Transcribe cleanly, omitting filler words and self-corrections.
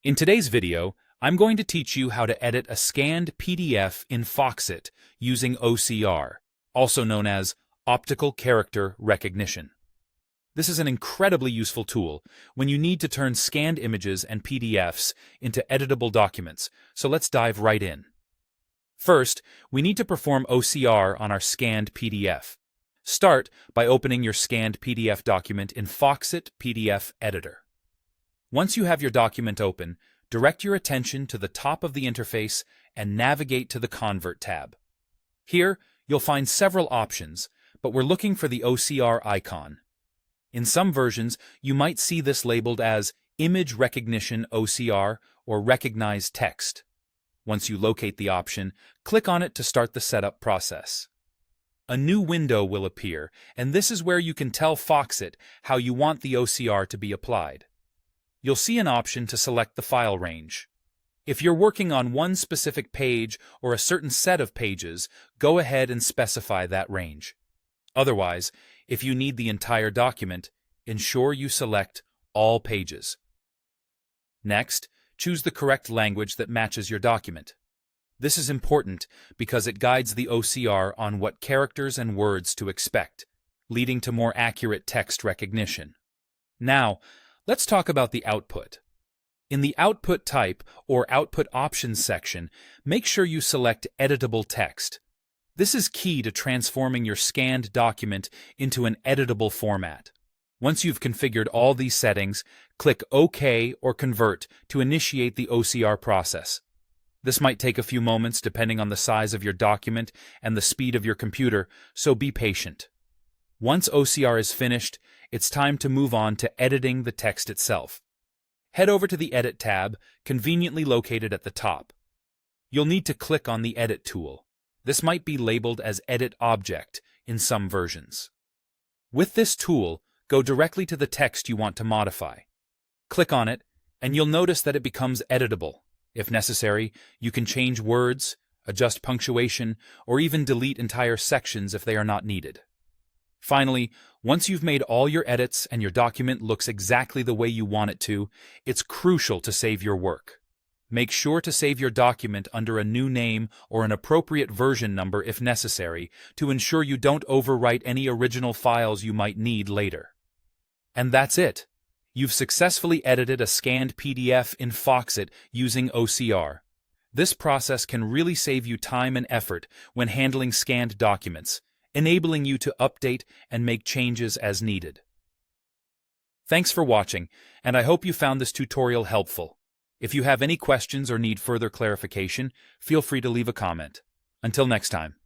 In today's video, I'm going to teach you how to edit a scanned PDF in Foxit using OCR, also known as Optical Character Recognition. This is an incredibly useful tool when you need to turn scanned images and PDFs into editable documents, so let's dive right in. First, we need to perform OCR on our scanned PDF. Start by opening your scanned PDF document in Foxit PDF Editor. Once you have your document open, direct your attention to the top of the interface and navigate to the Convert tab. Here, you'll find several options, but we're looking for the OCR icon. In some versions, you might see this labeled as Image Recognition OCR or Recognize Text. Once you locate the option, click on it to start the setup process. A new window will appear, and this is where you can tell Foxit how you want the OCR to be applied. You'll see an option to select the file range. If you're working on one specific page or a certain set of pages, go ahead and specify that range. Otherwise, if you need the entire document, ensure you select all pages. Next, choose the correct language that matches your document. This is important because it guides the OCR on what characters and words to expect, leading to more accurate text recognition. Now, let's talk about the output. In the Output Type or Output Options section, make sure you select Editable Text. This is key to transforming your scanned document into an editable format. Once you've configured all these settings, click OK or Convert to initiate the OCR process. This might take a few moments depending on the size of your document and the speed of your computer, so be patient. Once OCR is finished, it's time to move on to editing the text itself. Head over to the Edit tab, conveniently located at the top. You'll need to click on the Edit tool. This might be labeled as Edit Object in some versions. With this tool, go directly to the text you want to modify. Click on it, and you'll notice that it becomes editable. If necessary, you can change words, adjust punctuation, or even delete entire sections if they are not needed. Finally, once you've made all your edits and your document looks exactly the way you want it to, it's crucial to save your work. Make sure to save your document under a new name or an appropriate version number if necessary to ensure you don't overwrite any original files you might need later. And that's it. You've successfully edited a scanned PDF in Foxit using OCR. This process can really save you time and effort when handling scanned documents, enabling you to update and make changes as needed. Thanks for watching, and I hope you found this tutorial helpful. If you have any questions or need further clarification, feel free to leave a comment. Until next time.